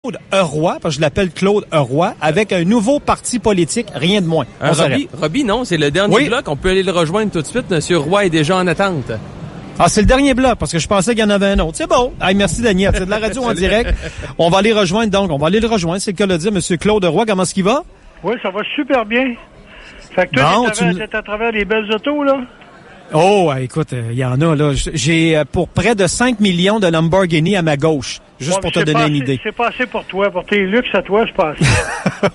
Claude Roy, parce que je l'appelle Claude Roy, avec un nouveau parti politique, rien de moins. Robbie, non, c'est le dernier bloc. On peut aller le rejoindre tout de suite. Monsieur Roy est déjà en attente. Ah, c'est le dernier bloc, parce que je pensais qu'il y en avait un autre. C'est bon. Hey, merci, Daniel. C'est de la radio en direct. On va aller rejoindre, donc. On va aller le rejoindre. C'est le cas de le dire. Monsieur Claude Roy, comment est-ce qu'il va? Oui, ça va super bien. Fait que toi, t'es à travers les belles autos, là? Oh, écoute, il y en a, là. J'ai pour près de 5 millions de Lamborghini à ma gauche. Juste pour te donner une idée. C'est pas assez pour toi. Pour tes luxes à toi, c'est pas assez.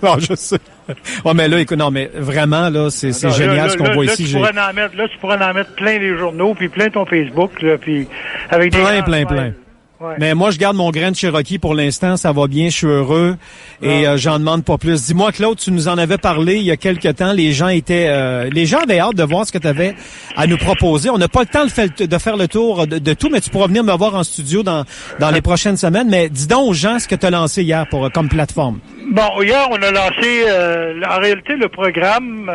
Non, je sais. Ouais, mais là, écoute, non, mais vraiment, là, c'est génial ce qu'on voit ici. Tu pourrais en mettre plein les journaux, puis plein ton Facebook, là, puis avec des plein. Ouais. Mais moi, je garde mon Grand Cherokee pour l'instant. Ça va bien, je suis heureux. Et j'en demande pas plus. Dis-moi, Claude, tu nous en avais parlé il y a quelque temps. Les gens avaient hâte de voir ce que tu avais à nous proposer. On n'a pas le temps de faire le tour de tout, mais tu pourras venir me voir en studio dans les prochaines semaines. Mais dis donc aux gens ce que tu as lancé hier comme plateforme. Bon, hier, on a lancé, en réalité, le programme.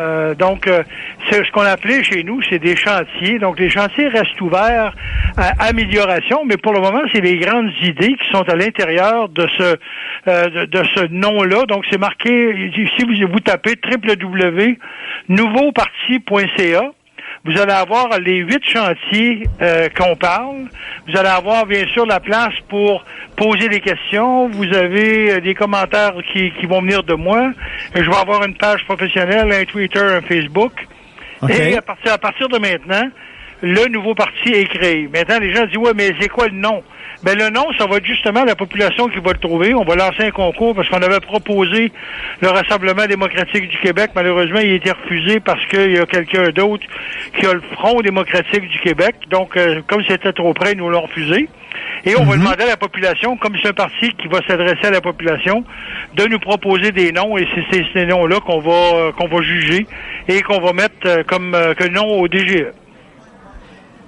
C'est ce qu'on appelait chez nous, c'est des chantiers. Donc, les chantiers restent ouverts à amélioration, mais pour le moment, c'est les grandes idées qui sont à l'intérieur de ce nom-là. Donc, c'est marqué, si vous tapez www.nouveauparti.ca, vous allez avoir les 8 chantiers qu'on parle. Vous allez avoir, bien sûr, la place pour poser des questions. Vous avez des commentaires qui vont venir de moi. Je vais avoir une page professionnelle, un Twitter, un Facebook. Okay. Et à partir de maintenant, le nouveau parti est créé. Maintenant, les gens disent, ouais, mais c'est quoi le nom? Ben, le nom, ça va être justement la population qui va le trouver. On va lancer un concours parce qu'on avait proposé le Rassemblement démocratique du Québec. Malheureusement, il a été refusé parce qu'il y a quelqu'un d'autre qui a le Front démocratique du Québec. Donc, comme c'était trop près, ils nous l'ont refusé. Et on va demander à la population, comme c'est un parti qui va s'adresser à la population, de nous proposer des noms. Et c'est ces noms-là qu'on va juger et qu'on va mettre comme nom au DGE.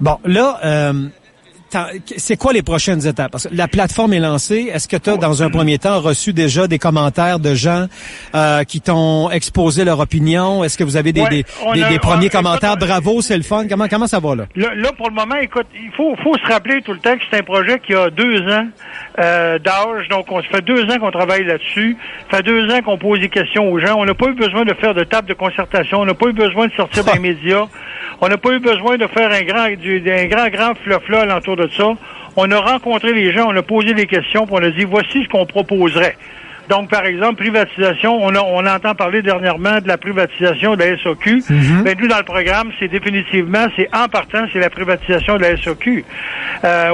Bon, là, c'est quoi les prochaines étapes? Parce que la plateforme est lancée. Est-ce que tu as, dans un premier temps, reçu déjà des commentaires de gens qui t'ont exposé leur opinion? Est-ce que vous avez des premiers commentaires? Bravo, c'est le fun. Comment ça va, là? Là, pour le moment, écoute, il faut se rappeler tout le temps que c'est un projet qui a 2 ans d'âge. Donc, ça fait 2 ans qu'on travaille là-dessus. Ça fait 2 ans qu'on pose des questions aux gens. On n'a pas eu besoin de faire de table de concertation. On n'a pas eu besoin de sortir des médias. On n'a pas eu besoin de faire un grand flafla alentour de ça. On a rencontré les gens, on a posé des questions, puis on a dit, voici ce qu'on proposerait. Donc, par exemple, privatisation, on entend parler dernièrement de la privatisation de la SAQ. Ben, nous, dans le programme, c'est en partant, c'est la privatisation de la SAQ.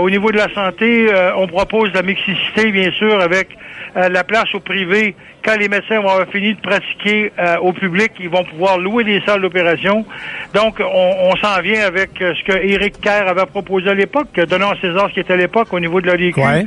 Au niveau de la santé, on propose la mixité, bien sûr, avec la place au privé. Quand les médecins vont avoir fini de pratiquer au public, ils vont pouvoir louer des salles d'opération. Donc, on s'en vient avec ce que Éric Kerr avait proposé à l'époque, donnant à César ce qui était à l'époque au niveau de la DQ. Ouais.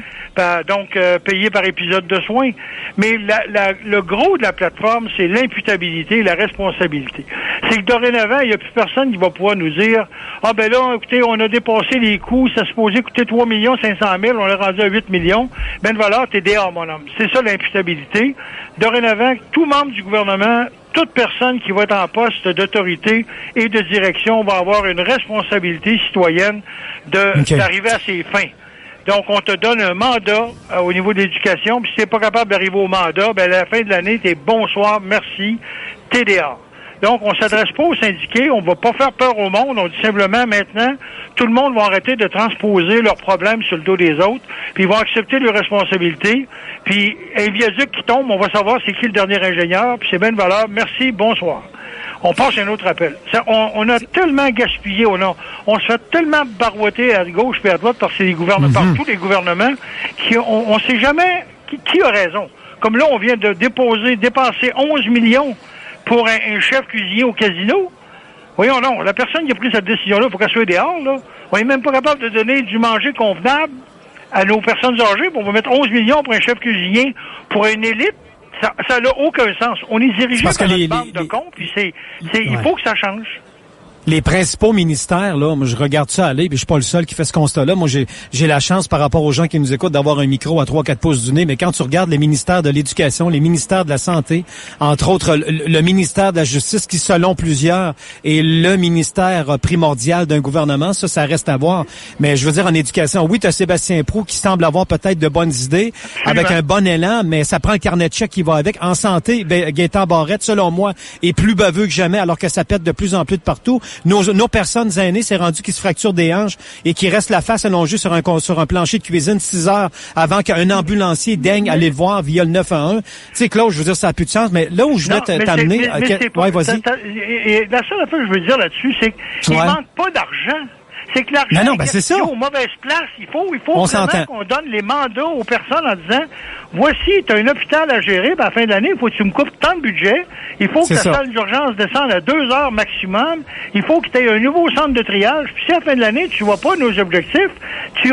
Donc, payé par épisode de soins. Mais le gros de la plateforme, c'est l'imputabilité et la responsabilité. C'est que dorénavant, il n'y a plus personne qui va pouvoir nous dire « Ah ben là, écoutez, on a dépassé les coûts, ça se posait coûter 3 500 000, on l'a rendu à 8 millions. Ben voilà, t'es dehors, mon homme. » C'est ça l'imputabilité. Dorénavant, tout membre du gouvernement, toute personne qui va être en poste d'autorité et de direction va avoir une responsabilité citoyenne d'arriver à ses fins. Donc, on te donne un mandat au niveau de l'éducation, puis si t'es pas capable d'arriver au mandat, ben à la fin de l'année, t'es bonsoir, merci, t'es dehors. Donc, on s'adresse pas aux syndiqués, on va pas faire peur au monde, on dit simplement maintenant, tout le monde va arrêter de transposer leurs problèmes sur le dos des autres, puis ils vont accepter leurs responsabilités, puis un viaduc qui tombe, on va savoir c'est qui le dernier ingénieur, puis c'est bien de valeur, merci, bonsoir. On passe à un autre appel. On a tellement gaspillé, on se fait tellement barouetter à gauche et à droite par tous les gouvernements, on sait jamais qui a raison. Comme là, on vient de dépenser 11 millions pour un chef cuisinier au casino. Voyons, non, la personne qui a pris cette décision-là, il faut qu'elle soit dehors, là. On n'est même pas capable de donner du manger convenable à nos personnes âgées, puis on va mettre 11 millions pour un chef cuisinier, pour une élite. Ça n'a aucun sens. On est dirigé par notre banque de compte, puis il faut que ça change. Les principaux ministères, là, moi, je regarde ça aller, puis je suis pas le seul qui fait ce constat-là. Moi, j'ai la chance, par rapport aux gens qui nous écoutent, d'avoir un micro à 3-4 pouces du nez, mais quand tu regardes les ministères de l'Éducation, les ministères de la Santé, entre autres, le ministère de la Justice, qui, selon plusieurs, est le ministère primordial d'un gouvernement, ça reste à voir. Mais je veux dire, en éducation, oui, tu as Sébastien Proulx qui semble avoir peut-être de bonnes idées, avec un bon élan, mais ça prend le carnet de chèques qui va avec. En santé, Gaétan Barrette, selon moi, est plus baveux que jamais, alors que ça pète de plus en plus de partout. Nos personnes aînées, c'est rendu qu'ils se fracturent des hanches et qu'ils restent la face allongée sur un plancher de cuisine 6 heures avant qu'un ambulancier daigne aller le voir via le 911. Tu sais, Claude, je veux dire, ça n'a plus de sens, mais là où je voulais t'amener... Ouais, vas-y. Et la seule affaire que je veux dire là-dessus, c'est qu'il manque pas d'argent. C'est que l'argent c'est ça. Aux mauvaises places. Il faut vraiment qu'on donne les mandats aux personnes en disant, voici, tu as un hôpital à gérer, à la fin de l'année, il faut que tu me coupes tant de budget. Il faut que ta salle d'urgence descende à 2 heures maximum. Il faut que tu aies un nouveau centre de triage. Puis si à la fin de l'année, tu vois pas nos objectifs,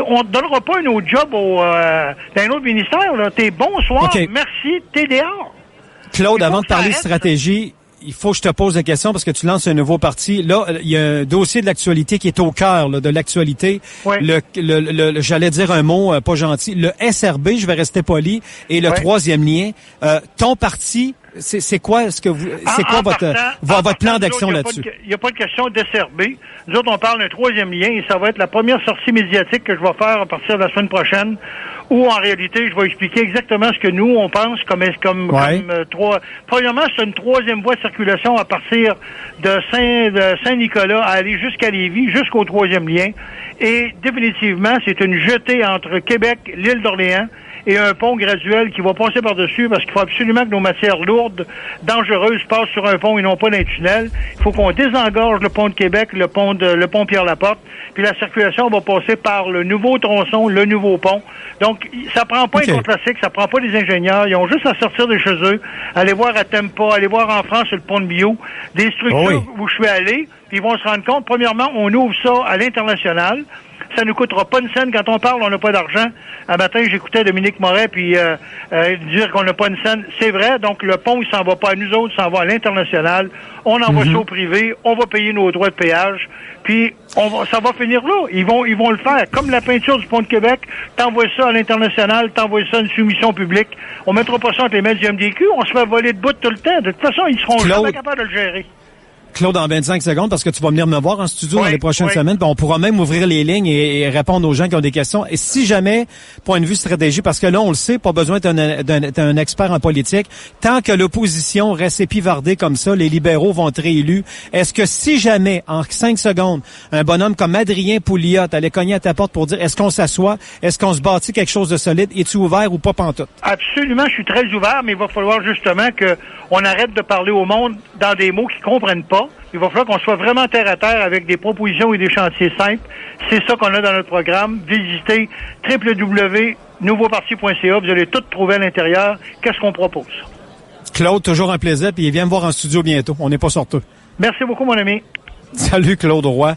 on te donnera pas un autre job dans un autre ministère. T'es bonsoir, merci, t'es dehors. Claude, avant de parler de stratégie, il faut que je te pose la question parce que tu lances un nouveau parti. Là, il y a un dossier de l'actualité qui est au cœur de l'actualité. Oui. J'allais dire un mot pas gentil. Le SRB, je vais rester poli, et le troisième lien. Ton parti, c'est quoi votre plan d'action là-dessus? Il n'y a pas de question d'SRB. Nous autres, on parle d'un troisième lien et ça va être la première sortie médiatique que je vais faire à partir de la semaine prochaine, où en réalité, je vais expliquer exactement ce que nous, on pense comme Premièrement, c'est une troisième voie de circulation à partir de Saint-Nicolas à aller jusqu'à Lévis, jusqu'au troisième lien. Et définitivement, c'est une jetée entre Québec, l'île d'Orléans, et un pont graduel qui va passer par-dessus parce qu'il faut absolument que nos matières lourdes, dangereuses, passent sur un pont et non pas dans un tunnel. Il faut qu'on désengorge le pont de Québec, le pont Pierre-Laporte, puis la circulation va passer par le nouveau tronçon, le nouveau pont. Donc, ça prend pas un compte classique, ça prend pas des ingénieurs, ils ont juste à sortir de chez eux, aller voir à Tempa, aller voir en France sur le pont de Bio, des structures où je suis allé, puis ils vont se rendre compte, premièrement, on ouvre ça à l'international. Ça nous coûtera pas une scène. Quand on parle, on n'a pas d'argent. Un matin, j'écoutais Dominique Moret puis dire qu'on n'a pas une scène. C'est vrai. Donc, le pont, il s'en va pas à nous autres, il s'en va à l'international. On envoie ça au privé. On va payer nos droits de péage. Puis, ça va finir là. Ils vont le faire. Comme la peinture du pont de Québec. T'envoies ça à l'international. T'envoies ça à une soumission publique. On mettra pas ça entre les mains du MDQ. On se fait voler de bout tout le temps. De toute façon, ils seront jamais capables de le gérer. Claude, en 25 secondes, parce que tu vas venir me voir en studio dans les prochaines semaines, puis on pourra même ouvrir les lignes et répondre aux gens qui ont des questions. Et si jamais, point de vue stratégie, parce que là, on le sait, pas besoin d'être un expert en politique, tant que l'opposition reste épivardée comme ça, les libéraux vont être réélus. Est-ce que si jamais, en 5 secondes, un bonhomme comme Adrien Pouliot allait cogner à ta porte pour dire, est-ce qu'on s'assoit, est-ce qu'on se bâtit quelque chose de solide, es-tu ouvert ou pas pantoute? Absolument, je suis très ouvert, mais il va falloir justement qu'on arrête de parler au monde dans des mots qu'ils comprennent pas. Il va falloir qu'on soit vraiment terre à terre avec des propositions et des chantiers simples. C'est ça qu'on a dans notre programme. Visitez www.nouveauparti.ca. Vous allez tout trouver à l'intérieur. Qu'est-ce qu'on propose? Claude, toujours un plaisir. Puis viens me voir en studio bientôt. On n'est pas sorteux. Merci beaucoup, mon ami. Salut, Claude Roy.